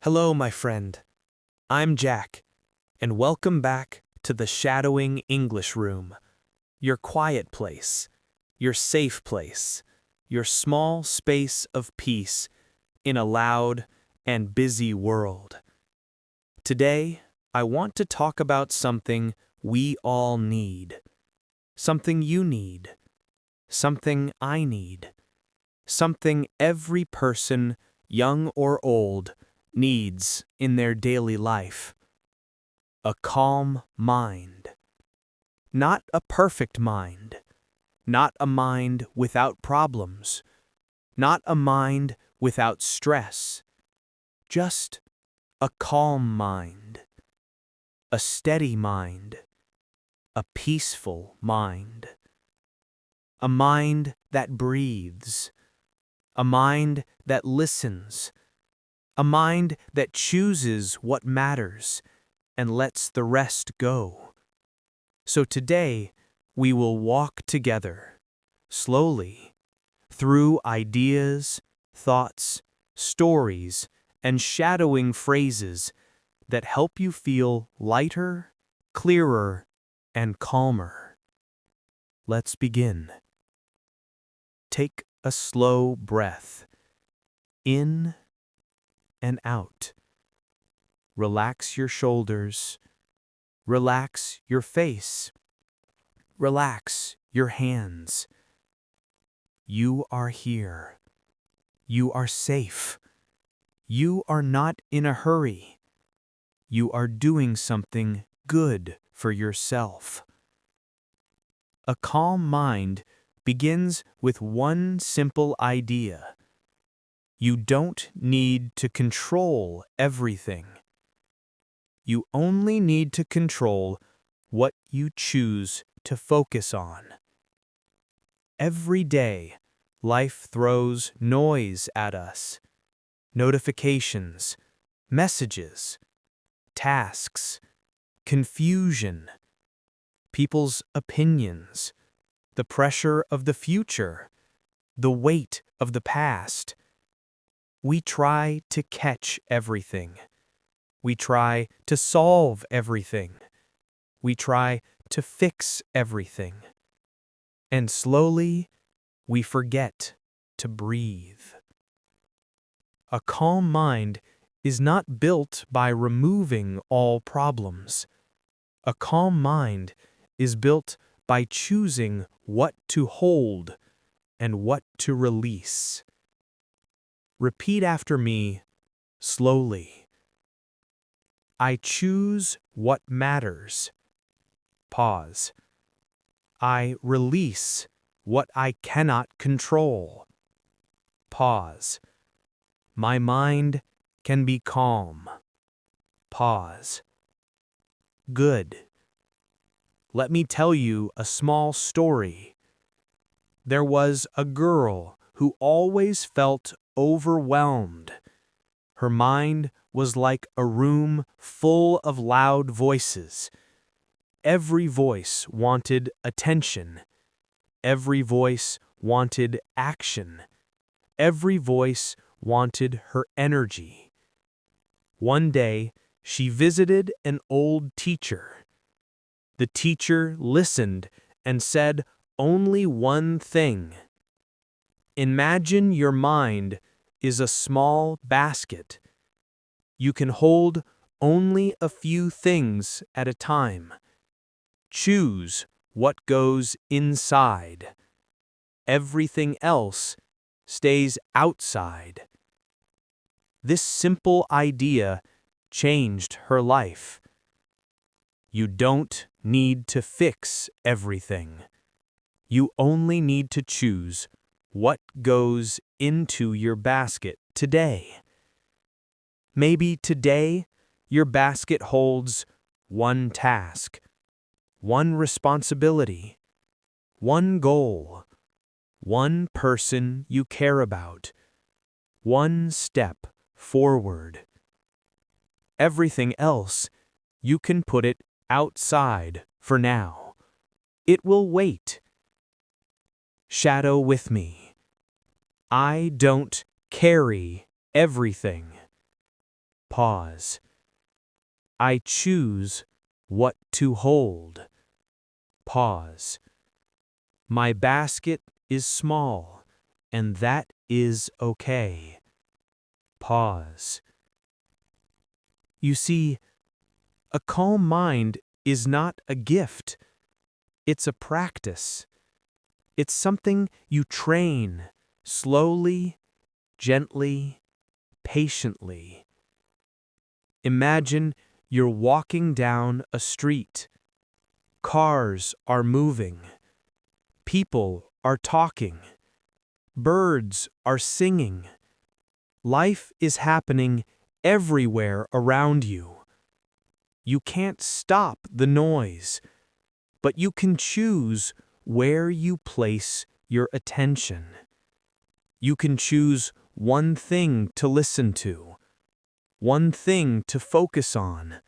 Hello, my friend. I'm Jack, and welcome back to the Shadowing English Room, your quiet place, your safe place, your small space of peace in a loud and busy world. Today, I want to talk about something we all need, something you need, something I need, something every person, young or old, needs in their daily life. A calm mind. Not a perfect mind. Not a mind without problems. Not a mind without stress. Just a calm mind. A steady mind. A peaceful mind. A mind that breathes. A mind that listens. A mind that chooses what matters and lets the rest go. So today, we will walk together, slowly, through ideas, thoughts, stories, and shadowing phrases that help you feel lighter, clearer, and calmer. Let's begin. Take a slow breath, in and out. Relax your shoulders. Relax your face. Relax your hands. You are here. You are safe. You are not in a hurry. You are doing something good for yourself. A calm mind begins with one simple idea. You don't need to control everything. You only need to control what you choose to focus on. Every day, life throws noise at us. Notifications, messages, tasks, confusion, people's opinions, the pressure of the future, the weight of the past. We try to catch everything. We try to solve everything. We try to fix everything. And slowly, we forget to breathe. A calm mind is not built by removing all problems. A calm mind is built by choosing what to hold and what to release. Repeat after me, slowly. I choose what matters. Pause. I release what I cannot control. Pause. My mind can be calm. Pause. Good. Let me tell you a small story. There was a girl who always felt overwhelmed. Her mind was like a room full of loud voices. Every voice wanted attention. Every voice wanted action. Every voice wanted her energy. One day, she visited an old teacher. The teacher listened and said only one thing. Imagine your mind is a small basket. You can hold only a few things at a time. Choose what goes inside. Everything else stays outside. This simple idea changed her life. You don't need to fix everything. You only need to choose what goes into your basket today. Maybe today your basket holds one task, one responsibility, one goal, one person you care about, one step forward. Everything else, you can put it outside for now. It will wait. Shadow with me. I don't carry everything. Pause. I choose what to hold. Pause. My basket is small, and that is okay. Pause. You see, a calm mind is not a gift. It's a practice. It's something you train slowly, gently, patiently. Imagine you're walking down a street. Cars are moving. People are talking. Birds are singing. Life is happening everywhere around you. You can't stop the noise, but you can choose where you place your attention. You can choose one thing to listen to, one thing to focus on,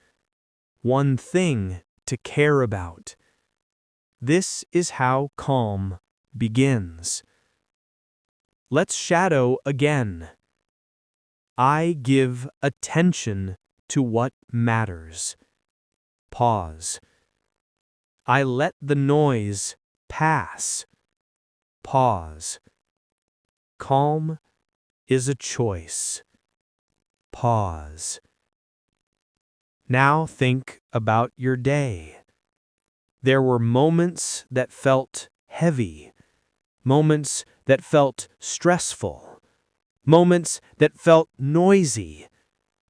one thing to care about. This is how calm begins. Let's shadow again. I give attention to what matters. Pause. I let the noise pass. Pause. Calm is a choice. Pause. Now think about your day. There were moments that felt heavy, moments that felt stressful, moments that felt noisy,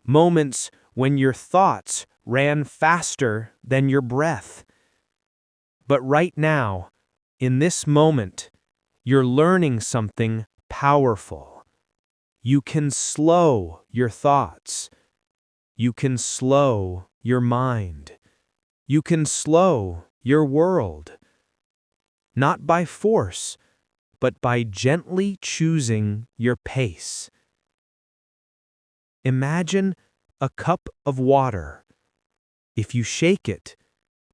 moments when your thoughts ran faster than your breath. But right now, in this moment, you're learning something powerful. You can slow your thoughts. You can slow your mind. You can slow your world. Not by force, but by gently choosing your pace. Imagine a cup of water. If you shake it,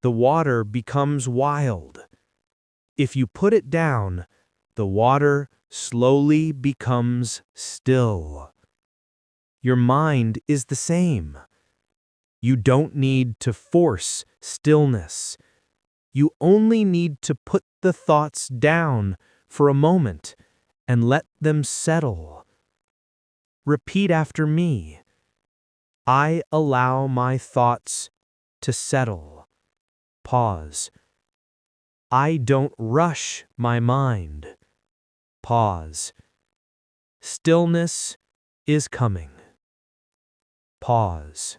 the water becomes wild. If you put it down, the water slowly becomes still. Your mind is the same. You don't need to force stillness. You only need to put the thoughts down for a moment and let them settle. Repeat after me. I allow my thoughts to settle. Pause. I don't rush my mind. Pause. Stillness is coming. Pause.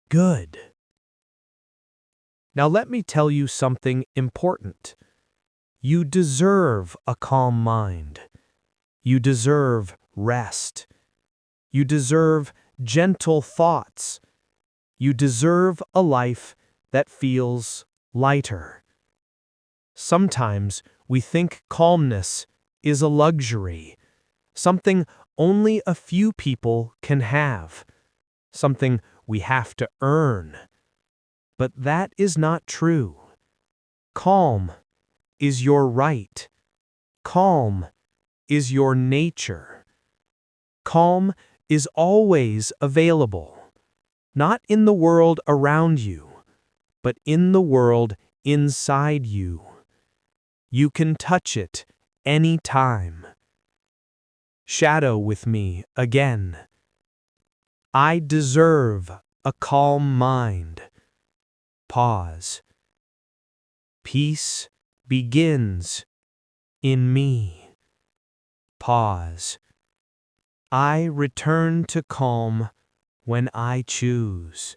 Good. Now let me tell you something important. You deserve a calm mind. You deserve rest. You deserve gentle thoughts. You deserve a life that feels lighter. Sometimes we think calmness is a luxury, something only a few people can have, something we have to earn. But that is not true. Calm is your right. Calm is your nature. Calm is always available, not in the world around you, but in the world inside you. You can touch it any time. Shadow with me again. I deserve a calm mind. Pause. Peace begins in me. Pause. I return to calm when I choose.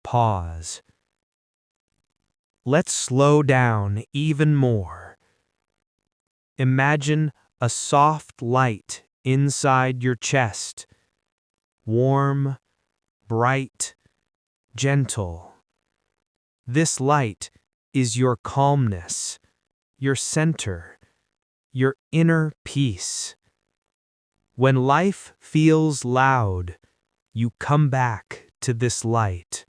Pause. Let's slow down even more. Imagine a soft light inside your chest. Warm, bright, gentle. This light is your calmness, your center, your inner peace. When life feels loud, you come back to this light.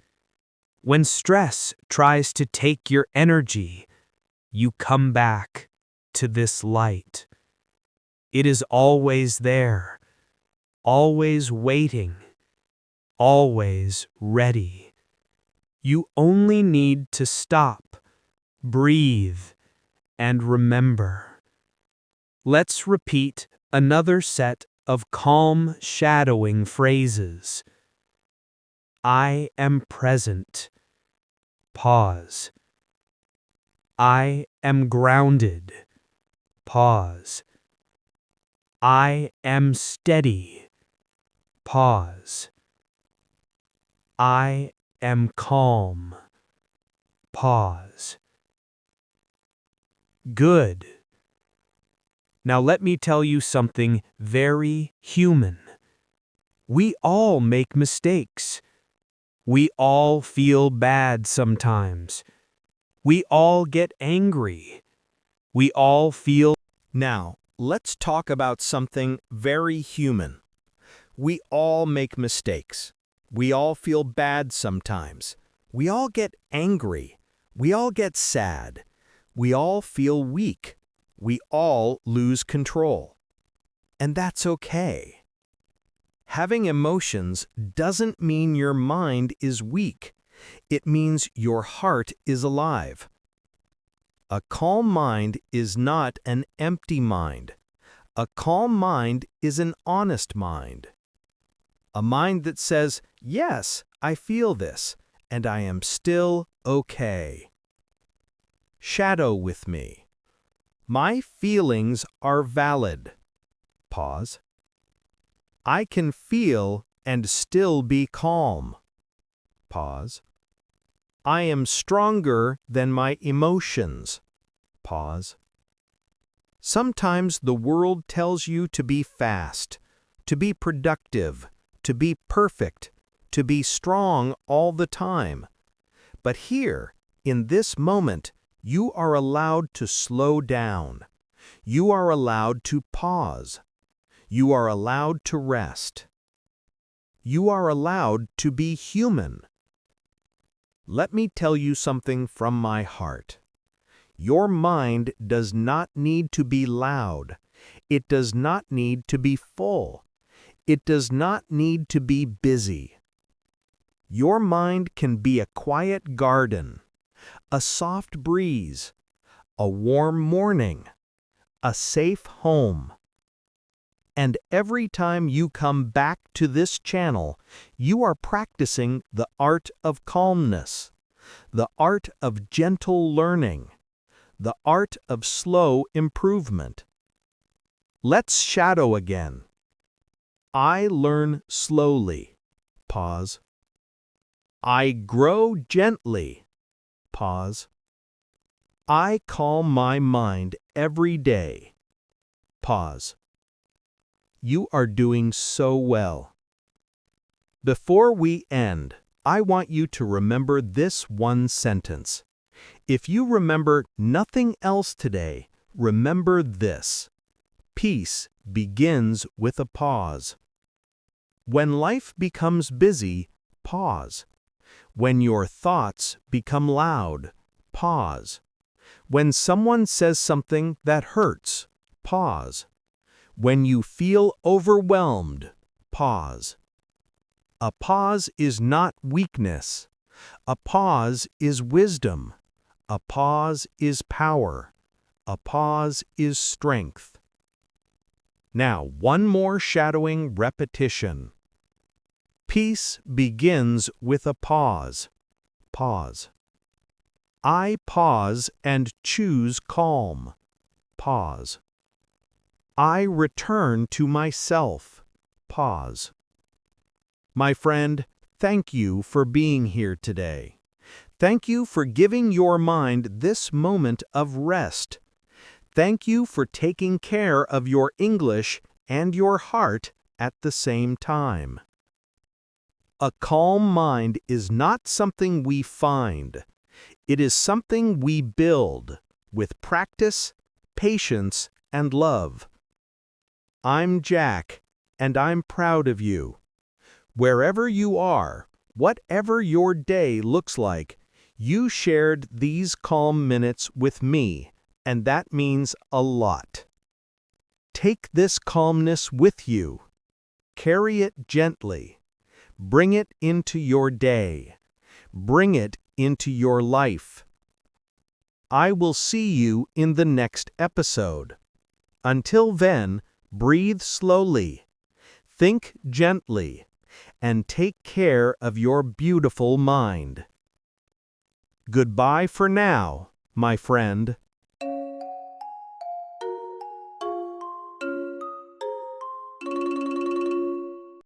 When stress tries to take your energy, you come back to this light. It is always there, always waiting, always ready. You only need to stop, breathe, and remember. Let's repeat another set of calm, shadowing phrases. I am present. Pause. I am grounded. Pause. I am steady. Pause. I am calm. Pause. Good. Now let me tell you something very human. We all make mistakes. We all feel bad sometimes. We all get angry. We all feel. Now, let's talk about something very human. We all make mistakes. We all feel bad sometimes. We all get angry. We all get sad. We all feel weak. We all lose control. And that's okay. Having emotions doesn't mean your mind is weak. It means your heart is alive. A calm mind is not an empty mind. A calm mind is an honest mind. A mind that says, yes, I feel this, and I am still okay. Shadow with me. My feelings are valid. Pause. I can feel and still be calm. Pause. I am stronger than my emotions. Pause. Sometimes the world tells you to be fast, to be productive, to be perfect, to be strong all the time. But here, in this moment, you are allowed to slow down. You are allowed to pause. You are allowed to rest. You are allowed to be human. Let me tell you something from my heart. Your mind does not need to be loud. It does not need to be full. It does not need to be busy. Your mind can be a quiet garden, a soft breeze, a warm morning, a safe home. And every time you come back to this channel, you are practicing the art of calmness, the art of gentle learning, the art of slow improvement. Let's shadow again. I learn slowly. Pause. I grow gently. Pause. I calm my mind every day. Pause. You are doing so well. Before we end, I want you to remember this one sentence. If you remember nothing else today, remember this. Peace begins with a pause. When life becomes busy, pause. When your thoughts become loud, pause. When someone says something that hurts, pause. When you feel overwhelmed, pause. A pause is not weakness. A pause is wisdom. A pause is power. A pause is strength. Now, one more shadowing repetition. Peace begins with a pause. Pause. I pause and choose calm. Pause. I return to myself. Pause. My friend, thank you for being here today. Thank you for giving your mind this moment of rest. Thank you for taking care of your English and your heart at the same time. A calm mind is not something we find. It is something we build with practice, patience, and love. I'm Jack, and I'm proud of you. Wherever you are, whatever your day looks like, you shared these calm minutes with me, and that means a lot. Take this calmness with you. Carry it gently. Bring it into your day. Bring it into your life. I will see you in the next episode. Until then, breathe slowly, think gently, and take care of your beautiful mind. Goodbye for now, my friend.